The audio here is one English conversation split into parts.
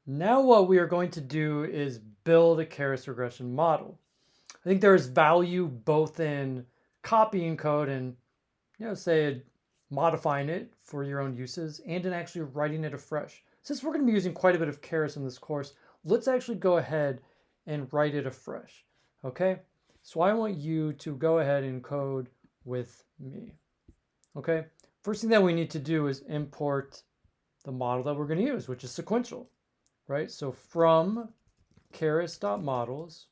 Now what we are going to do is build a Keras regression model. I think there is value both in copying code and, say modifying it for your own uses and in actually writing it afresh. Since we're going to be using quite a bit of Keras in this course, let's actually go ahead and write it afresh. Okay? So I want you to go ahead and code with me. Okay? First thing that we need to do is import the model that we're going to use, which is sequential. Right? So from keras.models,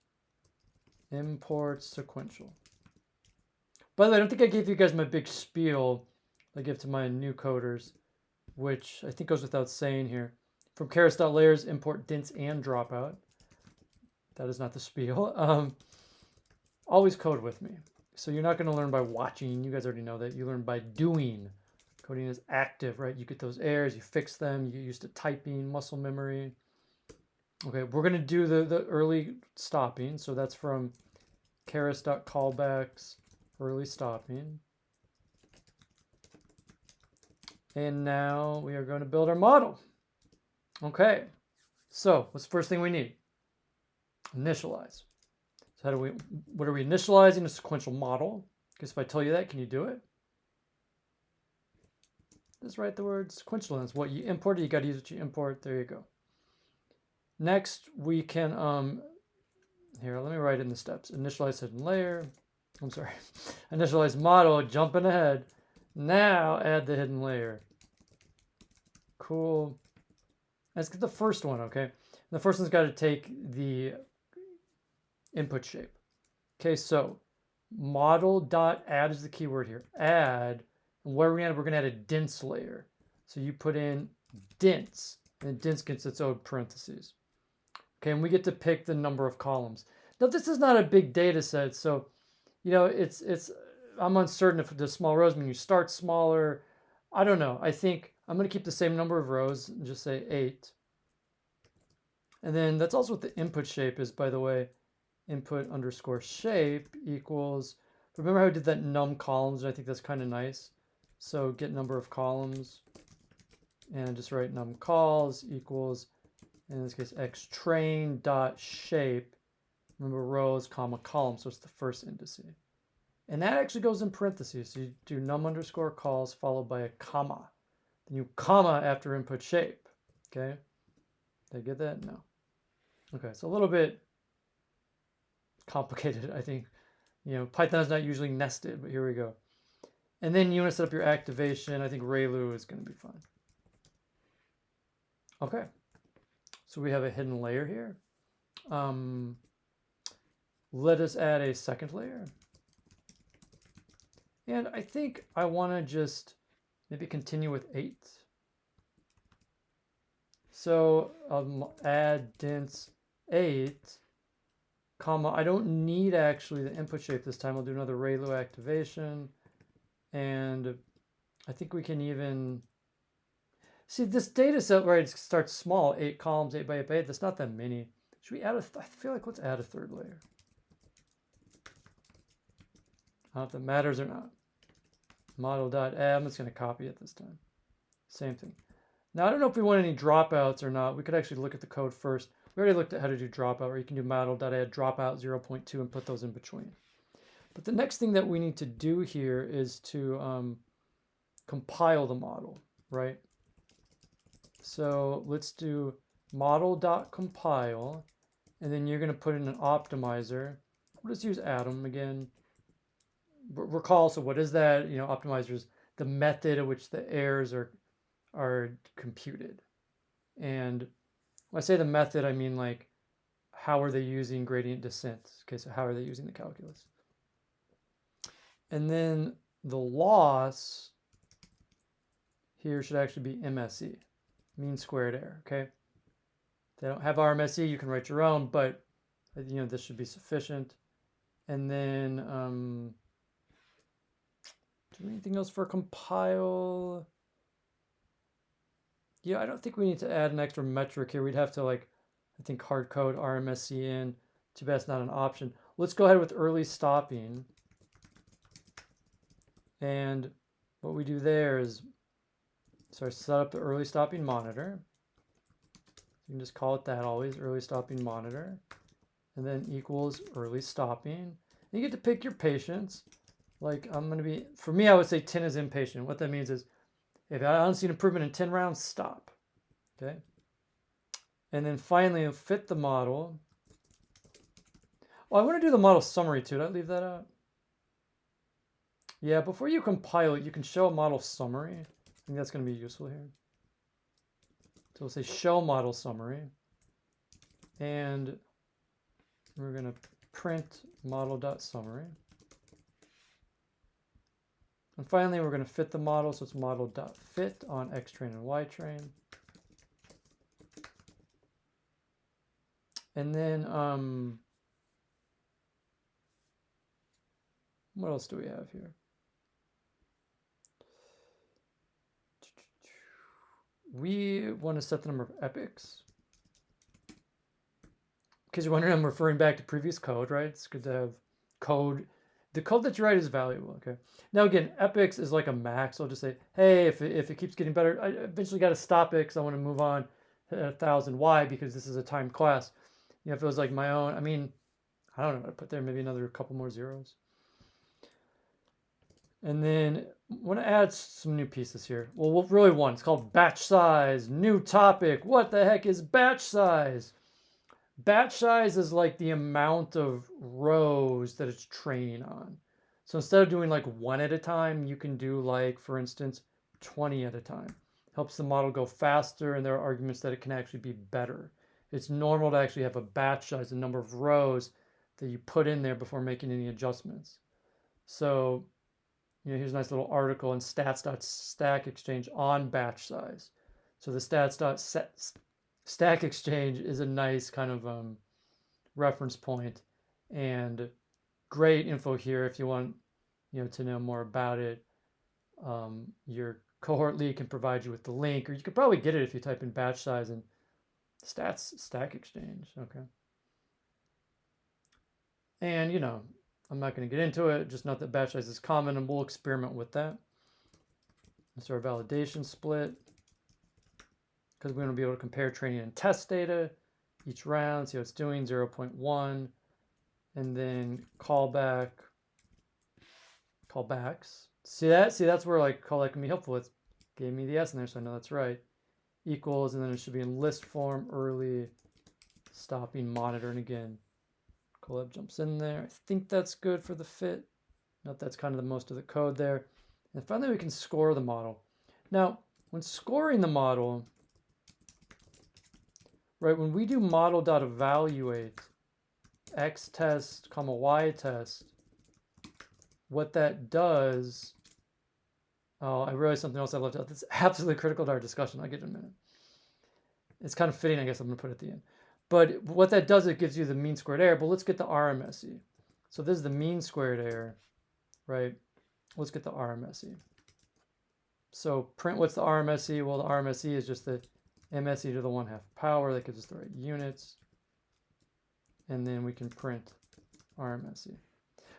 import sequential. By the way, I don't think I gave you guys my big spiel I give to my new coders, which I think goes without saying here. From keras.layers, import dints and dropout. That is not the spiel. Always code with me. So you're not going to learn by watching. You guys already know that. You learn by doing. Coding is active, right? You get those errors, you fix them, you get used to typing, muscle memory. Okay, we're going to do the early stopping. So that's from keras.callbacks, early stopping. And now we are going to build our model. Okay, so what's the first thing we need? Initialize. So what are we initializing? A sequential model. Guess if I tell you that, can you do it? Just write the word sequential. That's what you imported. You got to use what you import. There you go. Next, we can, here, let me write in the steps. Initialize hidden layer. I'm sorry. Initialize model, jumping ahead. Now add the hidden layer. Cool. Let's get the first one, okay? The first one's got to take the input shape. Okay, so model.add is the keyword here. Add, and where are we going to add? We're going to add a dints layer. So you put in dints, and dints gets its own parentheses. Okay, and we get to pick the number of columns. Now, this is not a big data set, so, I'm uncertain if the small rows mean you start smaller. I don't know. I think I'm going to keep the same number of rows and just say 8. And then that's also what the input shape is, by the way. Input underscore shape equals, remember how I did that num columns? And I think that's kind of nice. So get number of columns and just write num calls equals, in this case, x train dot shape. Remember rows, comma, columns. So it's the first indice. And that actually goes in parentheses. So you do num underscore calls followed by a comma. Then you comma after input shape. Okay? Did I get that? No. Okay, so a little bit complicated, I think. Python is not usually nested, but here we go. And then you want to set up your activation. I think ReLU is going to be fine. Okay. So we have a hidden layer here. Let us add a second layer. And I think I want to just maybe continue with 8. So I'll add dints 8, comma. I don't need actually the input shape this time. I'll do another ReLU activation. And I think we can even see this data set, right? It starts small, 8 columns, 8 by 8 by 8. That's not that many. Should we add I feel like let's add a third layer. I don't know if that matters or not. Model.add, I'm just going to copy it this time. Same thing. Now, I don't know if we want any dropouts or not. We could actually look at the code first. We already looked at how to do dropout, or you can do model.add dropout 0.2 and put those in between. But the next thing that we need to do here is to compile the model, right? So let's do model.compile, and then you're going to put in an optimizer. We'll just use Atom again. Recall, so what is that? Optimizer is the method at which the errors are computed. And when I say the method, I mean like how are they using gradient descent? Okay, so how are they using the calculus? And then the loss here should actually be MSE, mean squared error, okay? If they don't have RMSE, you can write your own, but this should be sufficient. And then do anything else for compile? Yeah, I don't think we need to add an extra metric here. We'd have to I think hard code RMSE in. Too bad it's not an option. Let's go ahead with early stopping. And what we do there is, so I set up the early stopping monitor. You can just call it that always, early stopping monitor. And then equals early stopping. And you get to pick your patience. Like I'm going to be, for me, I would say 10 is impatient. What that means is if I don't see an improvement in 10 rounds, stop. Okay. And then finally, fit the model. Oh, I want to do the model summary too. Did I leave that out? Yeah, before you compile it, you can show a model summary. I think that's going to be useful here. So we'll say show model summary. And we're going to print model.summary. And finally, we're going to fit the model. So it's model.fit on X train and Y train. And then, what else do we have here? We want to set the number of epochs. Because you're wondering, I'm referring back to previous code, right? It's good to have code. The code that you write is valuable, okay? Now again, epochs is like a max. I'll just say, hey, if it keeps getting better, I eventually got to stop it because I want to move on to 1,000. Why? Because this is a timed class. You know, if it was like my own, I mean, I don't know what to put there, maybe another couple more zeros. And then I want to add some new pieces here. Well, really one. It's called batch size, new topic. What the heck is batch size? Batch size is like the amount of rows that it's training on. So instead of doing like one at a time, you can do like, for instance, 20 at a time. Helps the model go faster, and there are arguments that it can actually be better. It's normal to actually have a batch size, the number of rows that you put in there before making any adjustments. So, you know, here's a nice little article in stats.stack exchange on batch size. So the stats.stack exchange is a nice kind of reference point, and great info here if you want, you know, to know more about it. Your cohort lead can provide you with the link, or you could probably get it if you type in batch size and stats stack exchange. Okay. And, you know, I'm not going to get into it. Just note that batch size is common, and we'll experiment with that. This is our validation split, because we're going to be able to compare training and test data each round, see how it's doing, 0.1, and then callbacks. See that? See, that's where like callback can be helpful. It gave me the S in there, so I know that's right. Equals, and then it should be in list form, early stopping monitor, and again, collab jumps in there. I think that's good for the fit. Note that's kind of the most of the code there. And finally, we can score the model. Now, when scoring the model, right, when we do model.evaluate x test, comma y test, what that does, oh, I realized something else I left out that's absolutely critical to our discussion. I'll get it in a minute. It's kind of fitting, I guess I'm going to put it at the end. But what that does, it gives you the mean squared error. But let's get the RMSE. So this is the mean squared error, right? Let's get the RMSE. So print what's the RMSE? Well, the RMSE is just the MSE to the 1/2 power. That gives us the right units. And then we can print RMSE.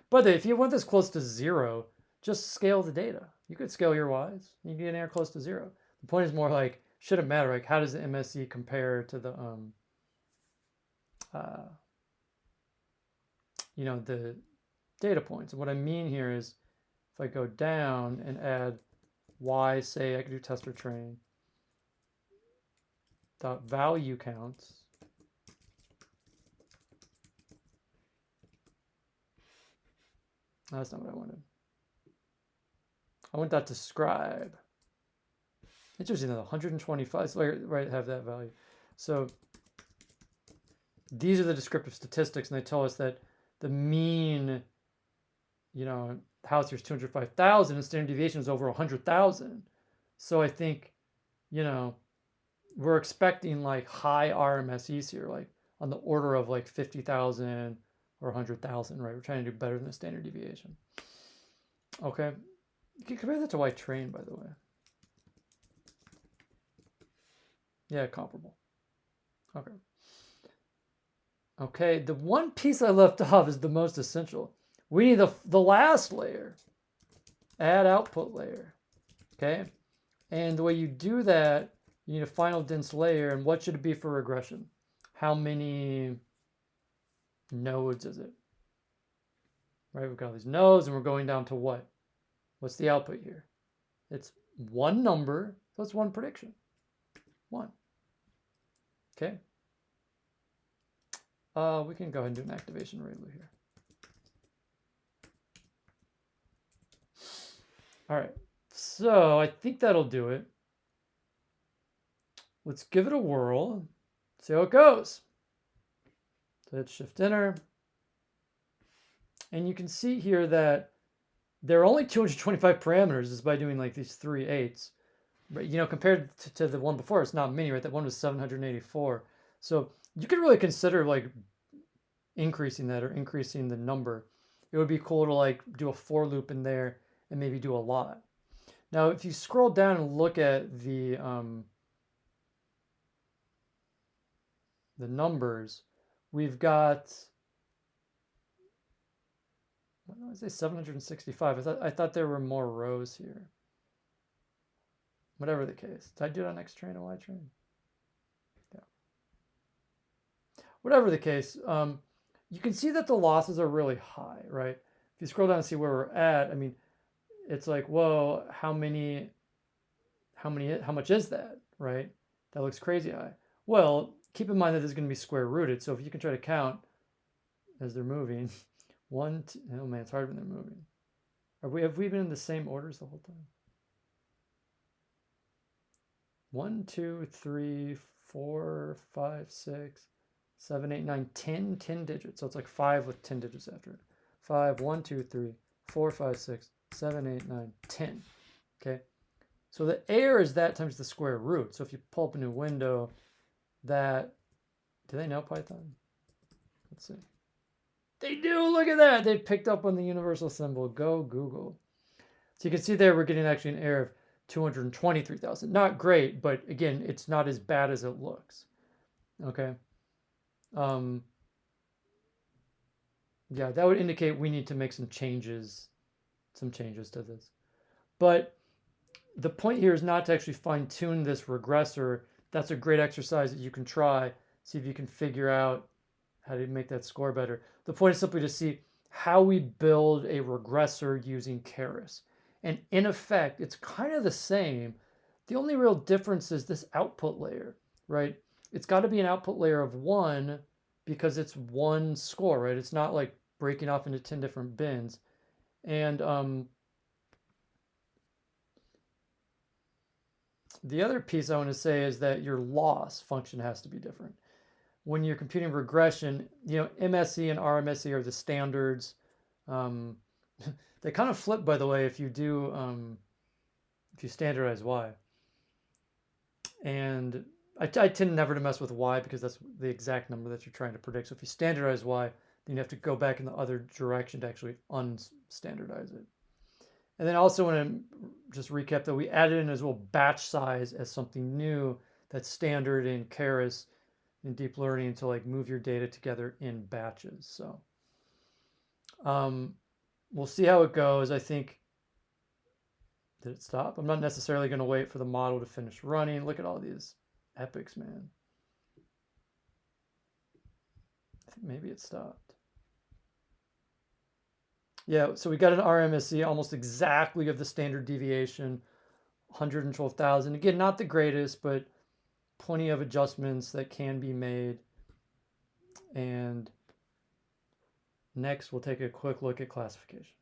But if you want this close to 0, just scale the data. You could scale your Y's. You get an error close to 0. The point is more like, shouldn't matter. Like, how does the MSE compare to the you know, the data points? And what I mean here is, if I go down and add Y, say I could do test or train dot value counts. That's not what I wanted. I want that describe. Interesting, though, 125. So I right have that value. So these are the descriptive statistics, and they tell us that the mean, you know, house here is 205,000, and standard deviation is over 100,000. So I think, you know, we're expecting like high RMSEs here, like on the order of like 50,000 or 100,000, right? We're trying to do better than the standard deviation. Okay. You can compare that to Y train, by the way. Yeah, comparable. Okay. Okay, the one piece I left off is the most essential. We need the last layer, add output layer. Okay, and the way you do that You need a final dense layer, and what should it be for regression? How many nodes is it? Right, we've got all these nodes, and we're going down to what? What's the output here? It's one number, so it's one prediction. 1. Okay. We can go ahead and do an activation ReLU here. All right, so I think that'll do it. Let's give it a whirl, see how it goes. So hit Shift Enter. And you can see here that there are only 225 parameters just by doing like these 3 8s. But you know, compared to the one before, it's not many, right? That one was 784. So you could really consider like increasing that or increasing the number. It would be cool to like do a for loop in there and maybe do a lot. Now, if you scroll down and look at the numbers, we've got, what did I say, 765. I thought there were more rows here. Whatever the case. Did I do it on X train or Y train? Yeah. Whatever the case, you can see that the losses are really high, right? If you scroll down and see where we're at, I mean, it's like, whoa, how much is that, right? That looks crazy high. Well, keep in mind that this is going to be square rooted. So if you can try to count as they're moving, 1, 2, oh man, it's hard when they're moving. Have we been in the same orders the whole time? 1, 2, 3, 4, 5, 6, 7, 8, 9, 10 digits. So it's like 5 with 10 digits after it. 5, 1, 2, 3, 4, 5, 6, 7, 8, 9, 10. Okay. So the error is that times the square root. So if you pull up a new window, do they know Python? Let's see. They do, look at that. They picked up on the universal symbol. Go Google. So you can see there we're getting actually an error of 223,000. Not great, but again, it's not as bad as it looks. Okay. Yeah, that would indicate we need to make some changes to this. But the point here is not to actually fine tune this regressor. That's a great exercise that you can try. See if you can figure out how to make that score better. The point is simply to see how we build a regressor using Keras. And in effect, it's kind of the same. The only real difference is this output layer, right? It's got to be an output layer of 1 because it's one score, right? It's not like breaking off into 10 different bins. And the other piece I want to say is that your loss function has to be different. When you're computing regression, you know, MSE and RMSE are the standards. They kind of flip, by the way, if you standardize Y. And I tend never to mess with Y because that's the exact number that you're trying to predict. So if you standardize Y, then you have to go back in the other direction to actually unstandardize it. And then also want to just recap that we added in as well batch size as something new that's standard in Keras in deep learning to like move your data together in batches. So we'll see how it goes. I think, did it stop? I'm not necessarily going to wait for the model to finish running. Look at all these epics, man. I think maybe it stopped. Yeah, so we got an RMSE almost exactly of the standard deviation, 112,000. Again, not the greatest, but plenty of adjustments that can be made. And next, we'll take a quick look at classification.